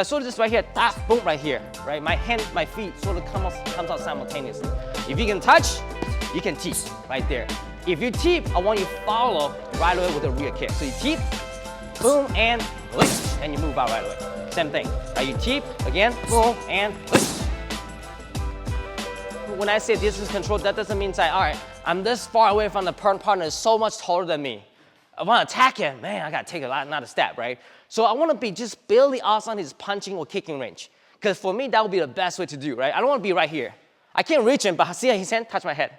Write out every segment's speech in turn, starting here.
So this right here, tap, boom, right here, right? My hand, my feet sort of comes out simultaneously. If you can touch, you can teep right there. If you teep, I want you to follow right away with a rear kick. So you teep, boom, and you move out right away. Same thing. Right? You teep, again, boom, and when I say distance control, that doesn't mean say, all right, I'm this far away from the partner is so much taller than me. I want to attack him, man, I got to take another step, right? So I want to be just barely outside his punching or kicking range. Because for me, that would be the best way to do, right? I don't want to be right here. I can't reach him, but see his hand, touch my head.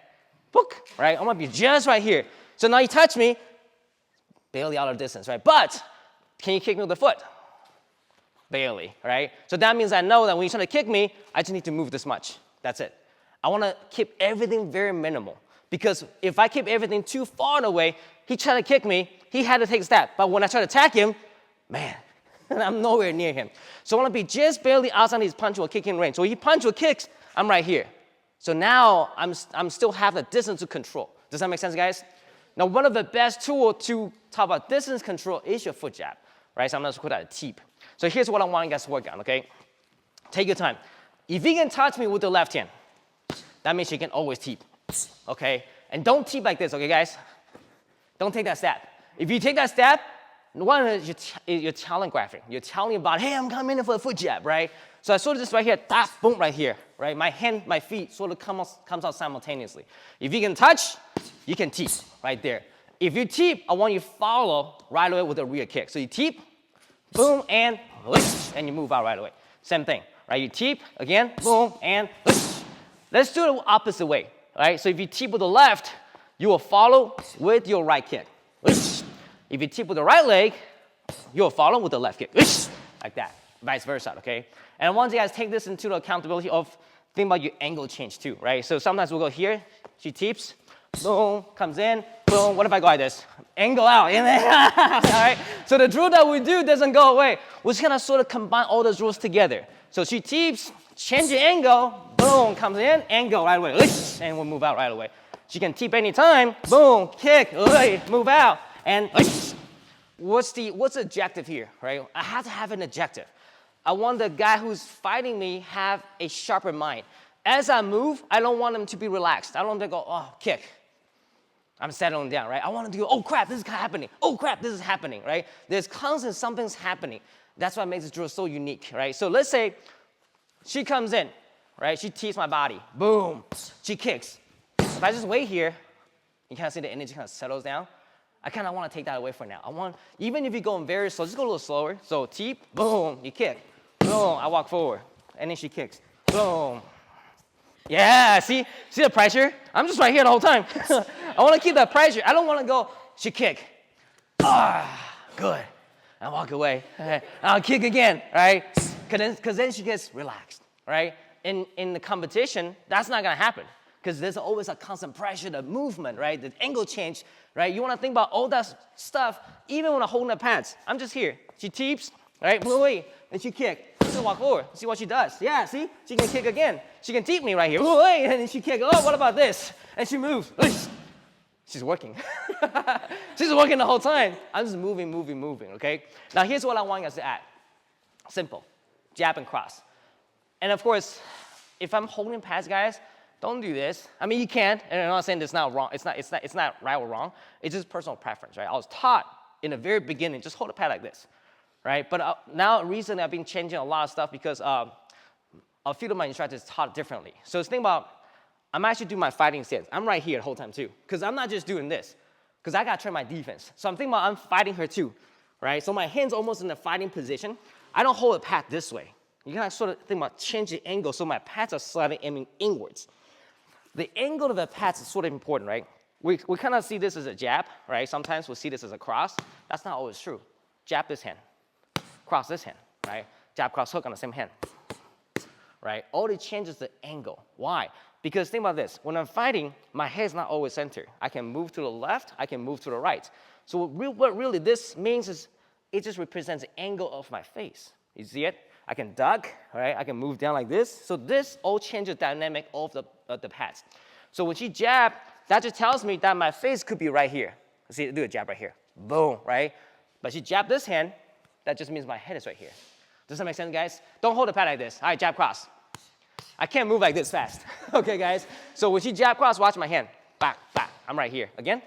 Book, right? I want to be just right here. So now you touch me, barely out of distance, right? But can you kick me with the foot? Barely, right? So that means I know that when you try to kick me, I just need to move this much. That's it. I want to keep everything very minimal. Because if I keep everything too far away, he tried to kick me, he had to take a step. But when I try to attack him, man, I'm nowhere near him. So I want to be just barely outside his punch or kicking range. So he punch or kicks, I'm right here. So now I'm still have the distance to control. Does that make sense, guys? Now, one of the best tools to talk about distance control is your foot jab, right? Sometimes we call that a teep. So here's what I want you guys to work on, okay? Take your time. If you can touch me with the left hand, that means you can always teep, okay? And don't teep like this, okay, guys? Don't take that step. If you take that step, one is you're telegraphing. You're telling about, hey, I'm coming in for a foot jab, right? So I sort of just right here, tap, boom, right here, right? My hand, my feet sort of comes out simultaneously. If you can touch, you can teep right there. If you teep, I want you to follow right away with a rear kick. So you teep, boom, and you move out right away. Same thing, right? You teep, again, boom, and let's do it the opposite way, right? So if you teep with the left, you will follow with your right kick. If you teep with the right leg, you'll follow with the left kick. Like that, vice versa, okay? And I want you guys to take this into the accountability of think about your angle change too, right? So sometimes we'll go here, she teeps, boom, comes in, boom. What if I go like this? Angle out, in there, all right? So the drill that we do doesn't go away. We're just gonna sort of combine all those rules together. So she teeps, change the angle, boom, comes in, angle right away, and we'll move out right away. She can teep anytime, boom, kick, move out, and what's the objective here, right? I have to have an objective. I want the guy who's fighting me have a sharper mind. As I move, I don't want him to be relaxed. I don't want him to go, oh, kick. I'm settling down, right? I want him to go, oh crap, this is happening. Oh crap, this is happening, right? There's constant something's happening. That's what makes this drill so unique, right? So let's say she comes in, right? She teeps my body, boom, she kicks. If I just wait here, you kind of see the energy kind of settles down. I kind of want to take that away for now. Even if you're going very slow, just go a little slower. So teep, boom, you kick, boom, I walk forward, and then she kicks, boom. Yeah, see the pressure? I'm just right here the whole time. I want to keep that pressure. I don't want to go, she kick, good. I walk away, I'll kick again, right? Because then she gets relaxed, right? In the competition, that's not going to happen. Because there's always a constant pressure, the movement, right? The angle change, right? You want to think about all that stuff, even when I'm holding the pads. I'm just here. She teeps, right? Muay, and she kick. She'll walk forward. See what she does. Yeah, see? She can kick again. She can teep me right here. Muay, and then she kick. Oh, what about this? And she moves. She's working. She's working the whole time. I'm just moving, okay? Now, here's what I want you guys to add. Simple. Jab and cross. And of course, if I'm holding pads, guys, don't do this. I mean, you can, and I'm not saying it's not wrong. It's not right or wrong. It's just personal preference, right? I was taught in the very beginning, just hold a pad like this, right? But now recently I've been changing a lot of stuff because a few of my instructors taught differently. So think about, I'm actually doing my fighting stance. I'm right here the whole time too, because I'm not just doing this, because I got to train my defense. So I'm thinking about I'm fighting her too, right? So my hand's almost in the fighting position. I don't hold a pad this way. You gotta sort of think about change the angle so my pads are slightly aiming inwards. The angle of the pads is sort of important, right? We kind of see this as a jab, right? Sometimes we see this as a cross. That's not always true. Jab this hand, cross this hand, right? Jab, cross, hook on the same hand, right? All it changes the angle. Why? Because think about this. When I'm fighting, my head's not always centered. I can move to the left. I can move to the right. So what really this means is it just represents the angle of my face. You see it? I can duck, right? I can move down like this. So this all changes the dynamic of the pads. So when she jab, that just tells me that my face could be right here. See, do a jab right here. Boom, right? But she jabbed this hand, that just means my head is right here. Does that make sense, guys? Don't hold the pad like this. All right, jab cross. I can't move like this fast. Okay, guys? So when she jab cross, watch my hand. Back, back. I'm right here. Again.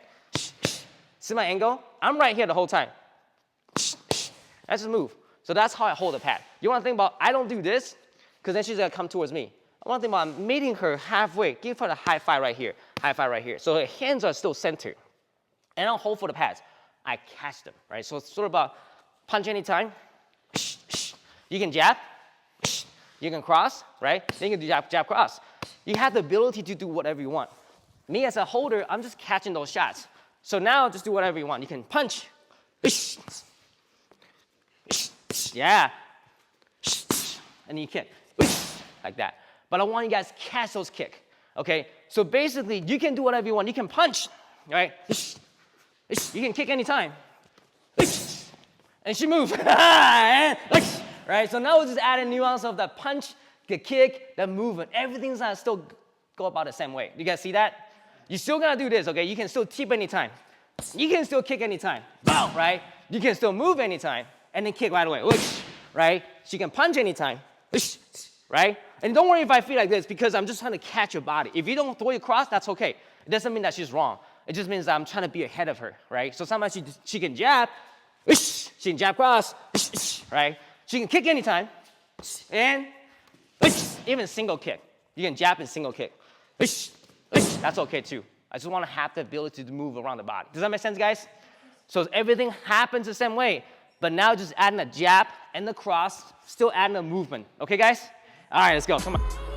See my angle? I'm right here the whole time. Let's just move. So that's how I hold the pad. You want to think about, I don't do this, because then she's going to come towards me. I want to think about I'm meeting her halfway. Give her the high five right here. High five right here. So her hands are still centered. And I'll hold for the pads. I catch them, right? So it's sort of about punch anytime. You can jab. You can cross, right? Then you can do jab, jab, cross. You have the ability to do whatever you want. Me as a holder, I'm just catching those shots. So now just do whatever you want. You can punch. Yeah. And you kick. Like that. But I want you guys to catch those kicks. Okay? So basically, you can do whatever you want. You can punch, right? You can kick anytime. And she moves. Right? So now we'll just add a nuance of the punch, the kick, the movement. Everything's gonna still go about the same way. You guys see that? You're still gonna do this, okay? You can still teep anytime. You can still kick anytime. Boom, right? You can still move anytime and then kick right away. Right? She can punch anytime. Right? And don't worry if I feel like this because I'm just trying to catch your body. If you don't throw your cross, that's okay. It doesn't mean that she's wrong. It just means that I'm trying to be ahead of her, right? So sometimes she can jab, she can jab cross, right? She can kick anytime, and even single kick. You can jab and single kick. That's okay too. I just want to have the ability to move around the body. Does that make sense, guys? So everything happens the same way, but now just adding a jab and the cross, still adding a movement. Okay, guys? All right, let's go. Come on.